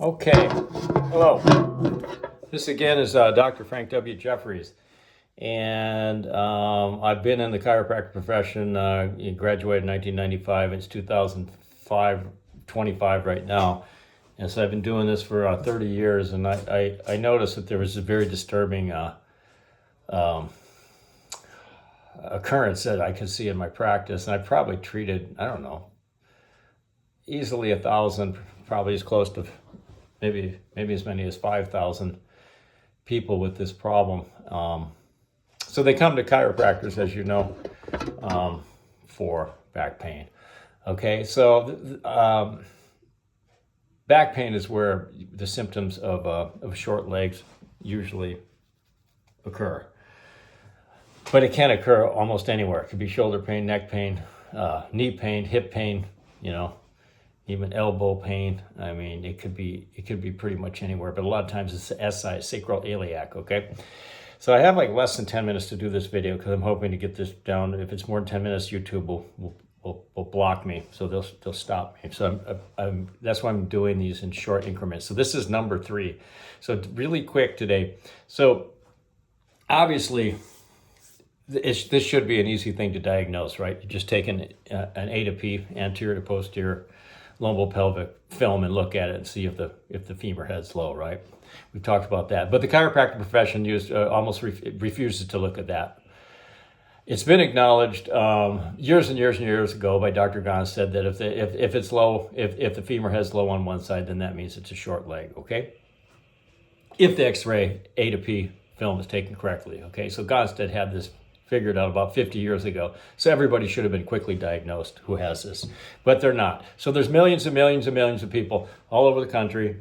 Okay, hello. This again is Dr. Frank W. Jeffries, and I've been in the chiropractic profession. Graduated in 1995. It's 2005, 25 right now, and so I've been doing this for 30 years. And I noticed that there was a very disturbing occurrence that I could see in my practice, and I probably treated, I don't know, easily 1,000, probably as close to maybe as many as 5,000 people with this problem. So they come to chiropractors, as you know, for back pain. Okay, so back pain is where the symptoms of short legs usually occur. But it can occur almost anywhere. It could be shoulder pain, neck pain, knee pain, hip pain, even elbow pain. I mean, it could be pretty much anywhere, but a lot of times it's the SI, sacroiliac, okay? So I have like less than 10 minutes to do this video because I'm hoping to get this down. If it's more than 10 minutes, YouTube will block me, so they'll stop me. So that's why I'm doing these in short increments. So this is number 3. So really quick today. So obviously, this should be an easy thing to diagnose, right? You just take an A to P, anterior to posterior lumbopelvic film, and look at it and see if the femur head's low, right? We've talked about that, but the chiropractic profession almost refuses to look at that. It's been acknowledged years and years and years ago by Dr. Gonstead that if it's low, if the femur head's low on one side, then that means it's a short leg, okay? If the X-ray A to P film is taken correctly, okay? So Gonstead had this figured out about 50 years ago. So everybody should have been quickly diagnosed who has this, but they're not. So there's millions and millions and millions of people all over the country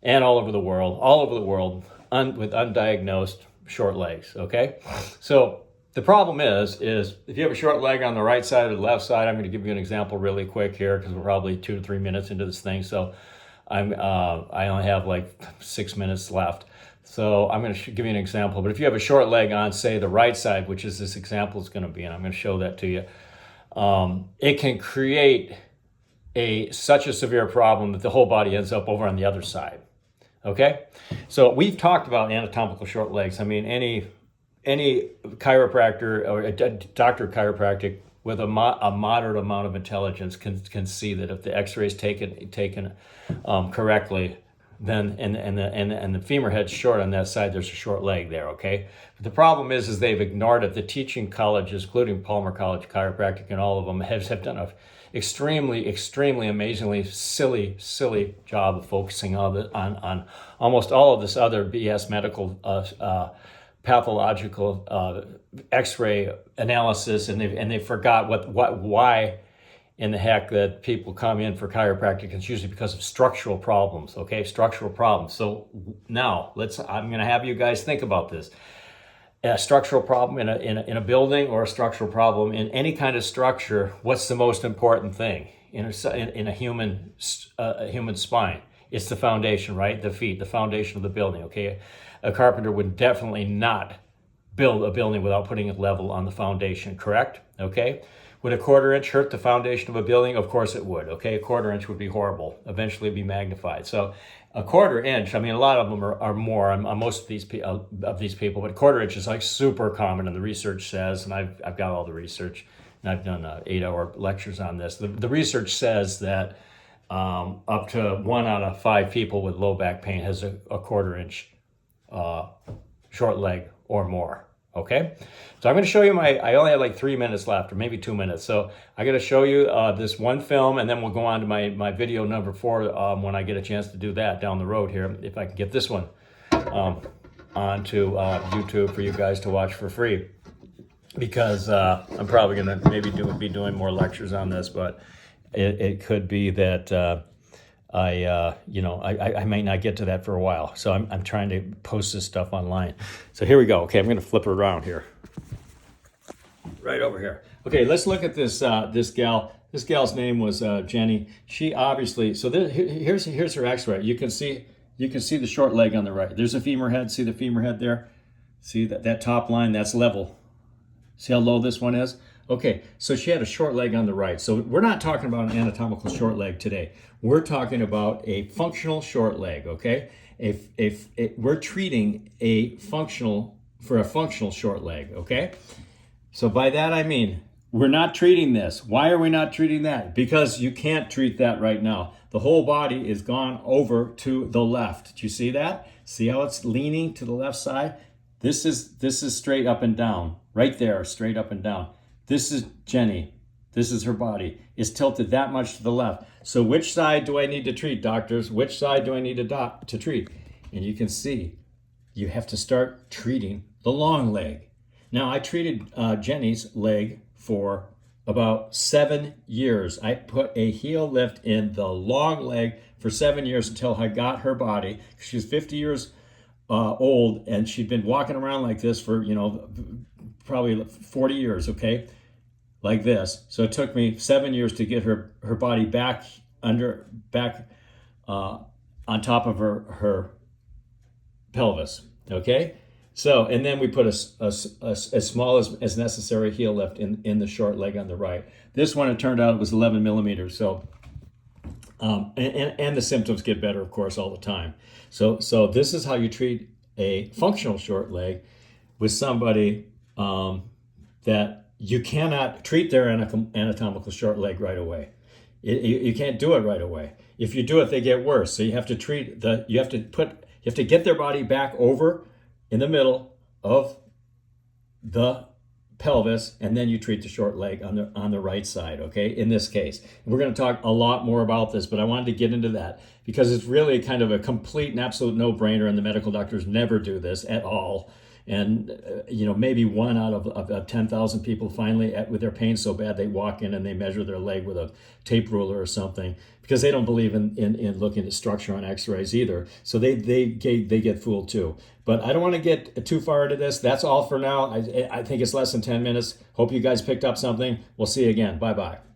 and all over the world with undiagnosed short legs, okay? So the problem is if you have a short leg on the right side or the left side, I'm going to give you an example really quick here because we're probably 2 to 3 minutes into this thing. So I only have like 6 minutes left. So I'm going to give you an example. But if you have a short leg on, say, the right side, which is this example is going to be, and I'm going to show that to you, it can create such a severe problem that the whole body ends up over on the other side. Okay? So we've talked about anatomical short legs. I mean, any chiropractor or a doctor of chiropractic with a moderate amount of intelligence can see that if the X-ray is taken correctly, then and the femur head's short on that side, there's a short leg there, okay? But the problem is they've ignored it. The teaching colleges, including Palmer College Chiropractic and all of them, have done an extremely, amazingly silly job of focusing on almost all of this other BS medical pathological X-ray analysis, and they forgot why in the heck that people come in for chiropractic. It's usually because of structural problems, okay? Structural problems. So now I'm going to have you guys think about this. A structural problem in a building, or a structural problem in any kind of structure, what's the most important thing in a human spine? It's the foundation, right? The feet, the foundation of the building, okay? A carpenter would definitely not build a building without putting a level on the foundation, correct? Okay? Would a 1/4 inch hurt the foundation of a building? Of course it would, okay? A 1/4 inch would be horrible. Eventually it'd be magnified. So a 1/4 inch, I mean, a lot of them are more on most of these people, but a 1/4 inch is like super common, and the research says, and I've got all the research, and I've done 8-hour lectures on this. The research says that up to 1 out of 5 people with low back pain has a 1/4 inch short leg or more. Okay, so I'm going to show you I only have like 3 minutes left, or maybe 2 minutes. So I'm going to show you this one film, and then we'll go on to my video number 4 when I get a chance to do that down the road here, if I can get this one onto YouTube for you guys to watch for free. Because I'm probably going to maybe be doing more lectures on this, but it could be that I may not get to that for a while. So I'm trying to post this stuff online. So here we go. Okay, I'm going to flip it around here. Right over here. Okay, let's look at this this gal. This gal's name was Jenny. She obviously, so here's her X-ray. You can see the short leg on the right. There's a femur head. See the femur head there? See that top line? That's level. See how low this one is? Okay, so she had a short leg on the right. So we're not talking about an anatomical short leg today. We're talking about a functional short leg, okay? If we're treating a functional short leg, okay? So by that I mean we're not treating this. Why are we not treating that? Because you can't treat that right now. The whole body is gone over to the left. Do you see that? See how it's leaning to the left side? This is straight up and down. Right there, straight up and down. This is Jenny. This is her body. It's tilted that much to the left. So which side do I need to treat, doctors? Which side do I need to treat? And you can see you have to start treating the long leg. Now, I treated Jenny's leg for about 7 years. I put a heel lift in the long leg for 7 years until I got her body. She was 50 years old, and she'd been walking around like this for, probably 40 years, okay? Like this. So it took me 7 years to get her body back on top of her pelvis, okay? So, and then we put as small as necessary heel lift in the short leg on the right. This one, it turned out it was 11 millimeters. So, and the symptoms get better, of course, all the time. So this is how you treat a functional short leg with somebody that you cannot treat their anatomical short leg right away. You can't do it right away. If you do it, they get worse. So you have to you have to get their body back over in the middle of the pelvis, and then you treat the short leg on the right side, okay, in this case. We're going to talk a lot more about this, but I wanted to get into that because it's really kind of a complete and absolute no-brainer, and the medical doctors never do this at all. And, maybe one out of 10,000 people finally, with their pain so bad, they walk in and they measure their leg with a tape ruler or something because they don't believe in looking at structure on x-rays either. So they get fooled too. But I don't want to get too far into this. That's all for now. I think it's less than 10 minutes. Hope you guys picked up something. We'll see you again. Bye-bye.